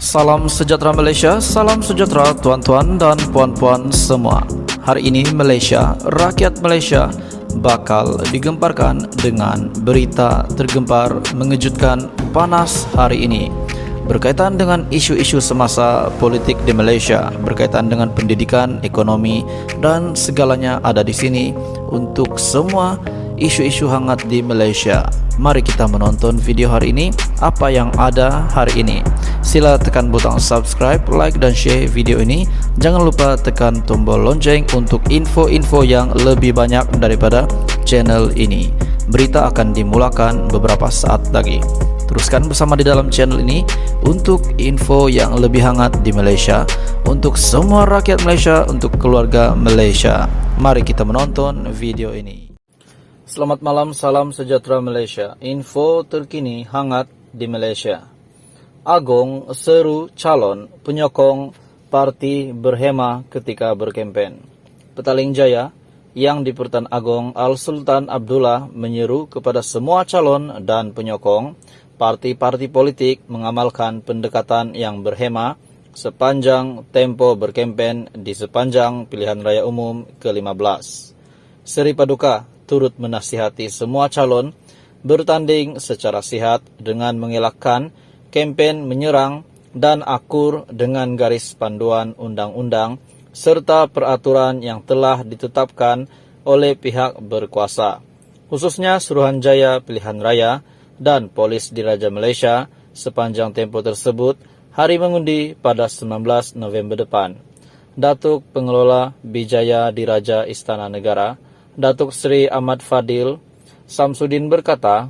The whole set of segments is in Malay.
Salam sejahtera Malaysia, salam sejahtera tuan-tuan dan puan-puan semua. Hari ini Malaysia, rakyat Malaysia bakal digemparkan dengan berita tergempar mengejutkan panas hari ini berkaitan dengan isu-isu semasa politik di Malaysia, berkaitan dengan pendidikan, ekonomi dan segalanya ada di sini untuk semua isu-isu hangat di Malaysia. Mari kita menonton video hari ini, apa yang ada hari ini. Sila tekan butang subscribe, like dan share video ini. Jangan lupa tekan tombol lonceng untuk info-info yang lebih banyak daripada channel ini. Berita akan dimulakan beberapa saat lagi. Teruskan bersama di dalam channel ini untuk info yang lebih hangat di Malaysia, untuk semua rakyat Malaysia, untuk keluarga Malaysia. Mari kita menonton video ini. Selamat malam, salam sejahtera Malaysia. Info terkini hangat di Malaysia. Agong seru calon penyokong parti berhema ketika berkempen. Petaling Jaya yang di Pertan Agong Al-Sultan Abdullah menyeru kepada semua calon dan penyokong parti-parti politik mengamalkan pendekatan yang berhema sepanjang tempo berkempen di sepanjang pilihan raya umum ke-15. Seri Paduka turut menasihati semua calon bertanding secara sihat dengan mengelakkan kempen menyerang dan akur dengan garis panduan undang-undang serta peraturan yang telah ditetapkan oleh pihak berkuasa, khususnya Suruhanjaya Pilihan Raya dan Polis Diraja Malaysia sepanjang tempo tersebut hari mengundi pada 19 November depan. Datuk Pengelola Bijaya Diraja Istana Negara, Datuk Seri Ahmad Fadil Samsudin berkata,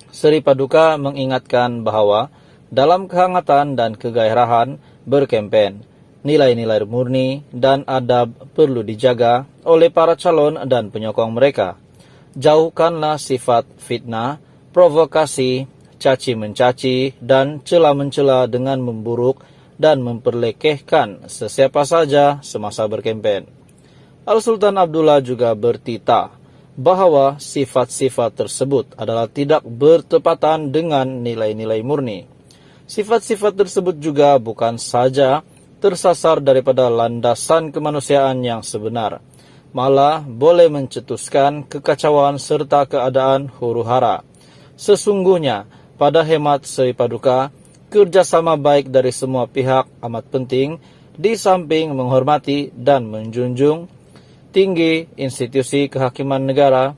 Seri Paduka mengingatkan bahawa dalam kehangatan dan kegairahan berkempen, nilai-nilai murni dan adab perlu dijaga oleh para calon dan penyokong mereka. Jauhkanlah sifat fitnah, provokasi, caci-mencaci dan cela-mencela dengan memburuk dan memperlekehkan sesiapa saja semasa berkempen. Al-Sultan Abdullah juga bertitah bahawa sifat-sifat tersebut adalah tidak bertepatan dengan nilai-nilai murni. Sifat-sifat tersebut juga bukan saja tersasar daripada landasan kemanusiaan yang sebenar, malah boleh mencetuskan kekacauan serta keadaan huru-hara. Sesungguhnya, pada hemat Seri Paduka, kerjasama baik dari semua pihak amat penting di samping menghormati dan menjunjung tinggi institusi kehakiman negara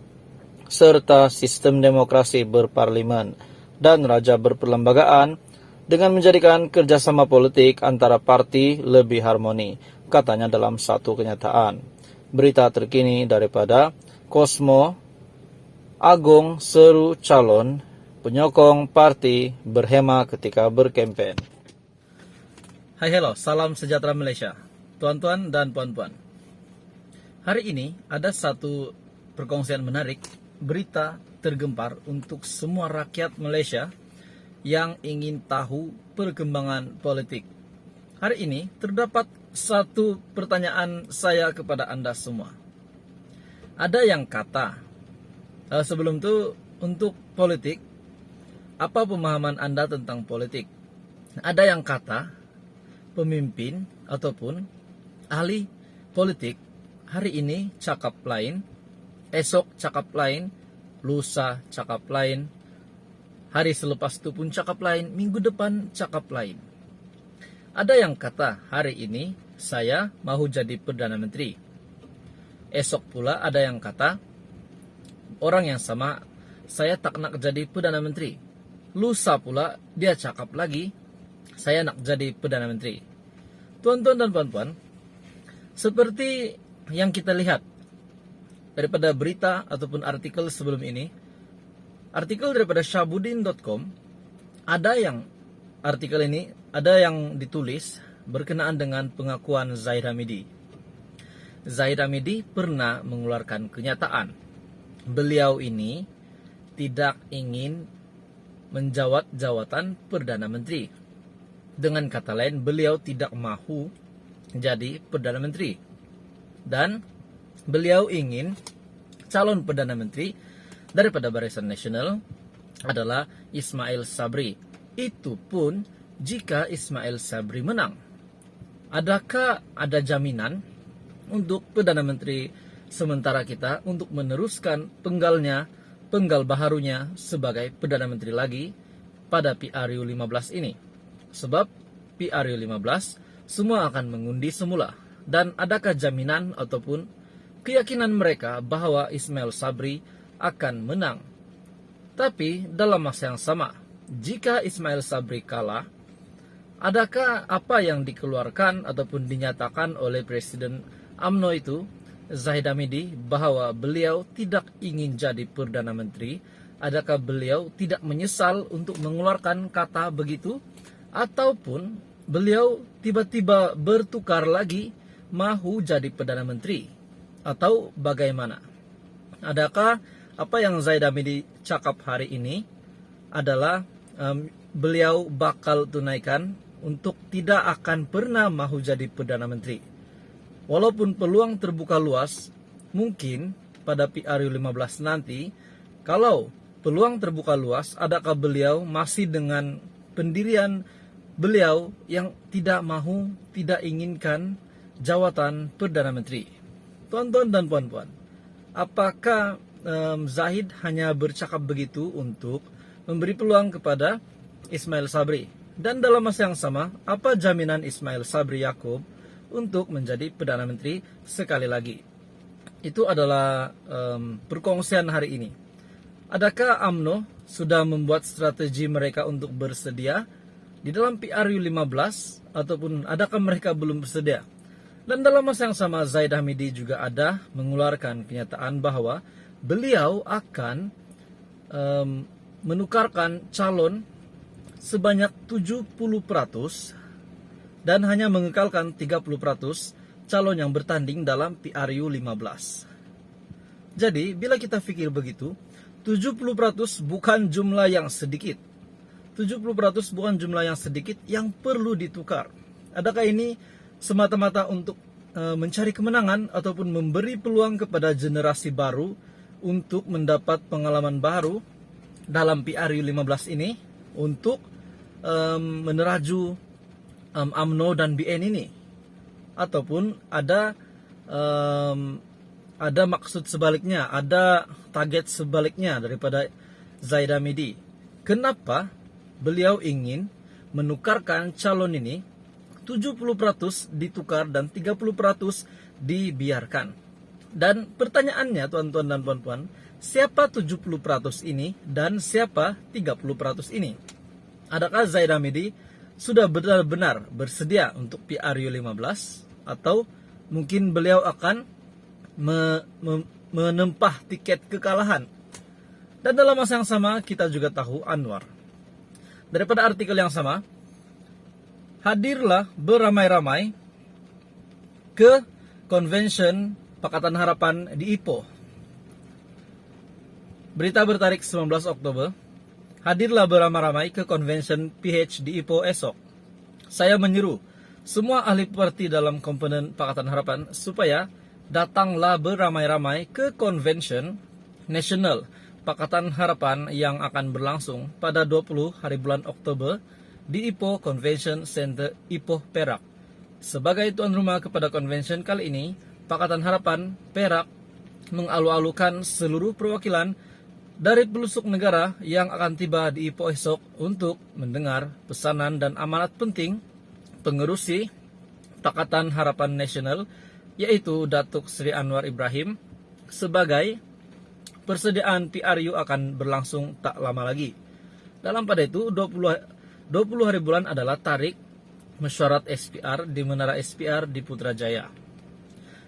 serta sistem demokrasi berparlimen dan raja berperlembagaan dengan menjadikan kerjasama politik antara parti lebih harmoni, katanya dalam satu kenyataan. Berita terkini daripada Kosmo, Agong seru calon penyokong parti berhema ketika berkempen. Hai hello, salam sejahtera Malaysia, tuan-tuan dan puan-puan. Hari ini ada satu perkongsian menarik, berita tergempar untuk semua rakyat Malaysia yang ingin tahu perkembangan politik. Hari ini terdapat satu pertanyaan saya kepada Anda semua. Ada yang kata, sebelum itu untuk politik, apa pemahaman Anda tentang politik? Ada yang kata, pemimpin ataupun ahli politik hari ini cakap lain, esok cakap lain, lusa cakap lain, hari selepas itu pun cakap lain, minggu depan cakap lain. Ada yang kata hari ini saya mahu jadi Perdana Menteri. Esok pula ada yang kata orang yang sama, saya tak nak jadi Perdana Menteri. Lusa pula dia cakap lagi, saya nak jadi Perdana Menteri. Tuan-tuan dan puan-puan, seperti yang kita lihat daripada berita ataupun artikel sebelum ini, artikel daripada Syahbudin.com, ada yang artikel ini ada yang ditulis berkenaan dengan pengakuan Zahid Hamidi. Zahid Hamidi pernah mengeluarkan kenyataan beliau ini tidak ingin menjawat jawatan Perdana Menteri. Dengan kata lain, beliau tidak mahu jadi Perdana Menteri. Dan beliau ingin calon Perdana Menteri daripada Barisan Nasional adalah Ismail Sabri. Itu pun jika Ismail Sabri menang? Adakah ada jaminan untuk Perdana Menteri sementara kita untuk meneruskan penggal baharunya sebagai Perdana Menteri lagi pada PRU 15 ini? Sebab PRU 15 semua akan mengundi semula. Dan adakah jaminan ataupun keyakinan mereka bahwa Ismail Sabri akan menang? Tapi dalam masa yang sama, jika Ismail Sabri kalah, adakah apa yang dikeluarkan ataupun dinyatakan oleh Presiden UMNO itu, Zahid Hamidi, bahwa beliau tidak ingin jadi Perdana Menteri? Adakah beliau tidak menyesal untuk mengeluarkan kata begitu? Ataupun beliau tiba-tiba bertukar lagi mahu jadi Perdana Menteri? Atau bagaimana? Adakah apa yang Zahid Hamidi cakap hari ini adalah beliau bakal tunaikan untuk tidak akan pernah mahu jadi Perdana Menteri? Walaupun peluang terbuka luas, mungkin pada PRU 15 nanti, kalau peluang terbuka luas, adakah beliau masih dengan pendirian beliau yang tidak mahu, tidak inginkan jawatan Perdana Menteri? Tuan-tuan dan puan-puan, apakah Zahid hanya bercakap begitu untuk memberi peluang kepada Ismail Sabri? Dan dalam masa yang sama, apa jaminan Ismail Sabri Yaakob untuk menjadi Perdana Menteri sekali lagi? Itu adalah perkongsian hari ini. Adakah UMNO sudah membuat strategi mereka untuk bersedia di dalam PRU 15 ataupun adakah mereka belum bersedia? Dan dalam masa yang sama, Zahid Hamidi juga ada mengeluarkan kenyataan bahwa beliau akan menukarkan calon sebanyak 70% dan hanya mengekalkan 30% calon yang bertanding dalam PRU 15. Jadi, bila kita pikir begitu, 70% bukan jumlah yang sedikit. 70% bukan jumlah yang sedikit yang perlu ditukar. Adakah ini semata-mata untuk mencari kemenangan ataupun memberi peluang kepada generasi baru untuk mendapat pengalaman baru dalam PRU 15 ini untuk meneraju UMNO dan BN ini? Ataupun ada maksud sebaliknya, ada target sebaliknya daripada Zahid Hamidi? Kenapa beliau ingin menukarkan calon ini 70% ditukar dan 30% dibiarkan? Dan pertanyaannya, tuan-tuan dan puan-puan, siapa 70% ini dan siapa 30% ini? Adakah Zahid Hamidi sudah benar-benar bersedia untuk PRU 15? Atau mungkin beliau akan menempah tiket kekalahan? Dan dalam masa yang sama, kita juga tahu Anwar. Daripada artikel yang sama, hadirlah beramai-ramai ke Convention Pakatan Harapan di Ipoh. Berita bertarik 19 Oktober. Hadirlah beramai-ramai ke Convention PH di Ipoh esok. Saya menyeru semua ahli parti dalam komponen Pakatan Harapan supaya datanglah beramai-ramai ke Convention Nasional Pakatan Harapan yang akan berlangsung pada 20 hari bulan Oktober di Ipoh Convention Center Ipoh, Perak. Sebagai tuan rumah kepada convention kali ini, Pakatan Harapan Perak mengalu-alukan seluruh perwakilan dari pelosok negara yang akan tiba di Ipoh esok untuk mendengar pesanan dan amanat penting pengerusi Pakatan Harapan Nasional, yaitu Datuk Seri Anwar Ibrahim, sebagai persediaan PRU akan berlangsung tak lama lagi. Dalam pada itu, 20 hari bulan adalah tarik mesyuarat SPR di Menara SPR di Putrajaya.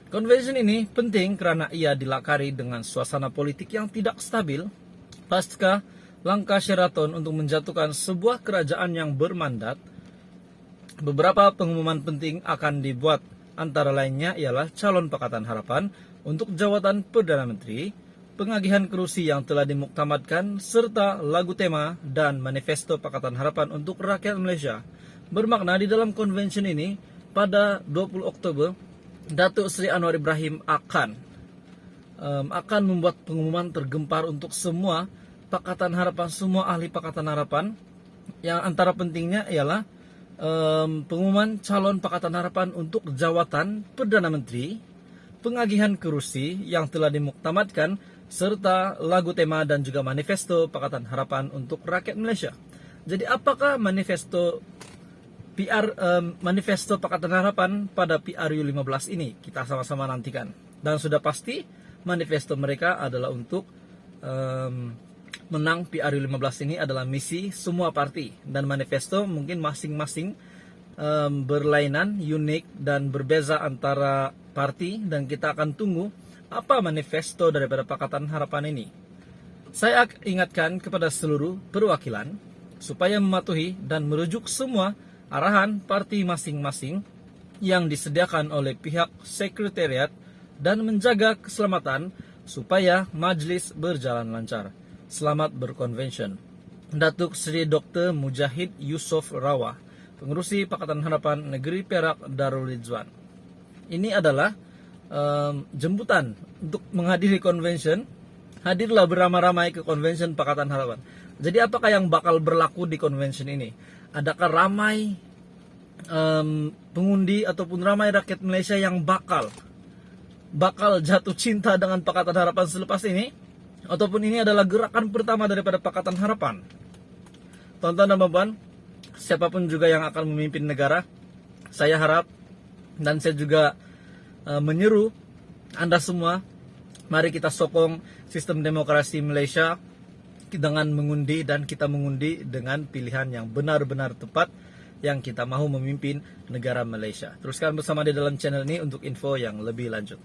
Convention ini penting kerana ia dilakari dengan suasana politik yang tidak stabil pasca langkah Sheraton untuk menjatuhkan sebuah kerajaan yang bermandat. Beberapa pengumuman penting akan dibuat, antara lainnya ialah calon Pakatan Harapan untuk jawatan Perdana Menteri, pengagihan kerusi yang telah dimuktamadkan, serta lagu tema dan manifesto Pakatan Harapan untuk rakyat Malaysia. Bermakna di dalam convention ini, pada 20 Oktober, Datuk Seri Anwar Ibrahim akan membuat pengumuman tergempar untuk semua Pakatan Harapan, semua ahli Pakatan Harapan, yang antara pentingnya ialah pengumuman calon Pakatan Harapan untuk jawatan Perdana Menteri, pengagihan kursi yang telah dimuktamadkan, serta lagu tema dan juga manifesto Pakatan Harapan untuk rakyat Malaysia. Jadi apakah manifesto Pakatan Harapan pada PRU 15 ini? Kita sama-sama nantikan. Dan sudah pasti manifesto mereka adalah untuk menang PRU 15 ini adalah misi semua parti, dan manifesto mungkin masing-masing berlainan, unik dan berbeza antara parti, dan kita akan tunggu apa manifesto daripada Pakatan Harapan ini. Saya ingatkan kepada seluruh perwakilan supaya mematuhi dan merujuk semua arahan parti masing-masing yang disediakan oleh pihak sekretariat dan menjaga keselamatan supaya majlis berjalan lancar. Selamat berkonvention. Datuk Seri Dr. Mujahid Yusof Rawah, Pengerusi Pakatan Harapan Negeri Perak Darul Rizwan. Ini adalah jemputan untuk menghadiri convention. Hadirlah beramai-ramai ke convention Pakatan Harapan. Jadi apakah yang bakal berlaku di convention ini? Adakah ramai pengundi ataupun ramai rakyat Malaysia yang bakal jatuh cinta dengan Pakatan Harapan selepas ini, ataupun ini adalah gerakan pertama daripada Pakatan Harapan? Tuan-tuan dan puan-puan, siapapun juga yang akan memimpin negara, saya harap dan saya juga menyeru Anda semua, mari kita sokong sistem demokrasi Malaysia dengan mengundi, dan kita mengundi dengan pilihan yang benar-benar tepat yang kita mahu memimpin negara Malaysia. Teruskan bersama di dalam channel ini untuk info yang lebih lanjut.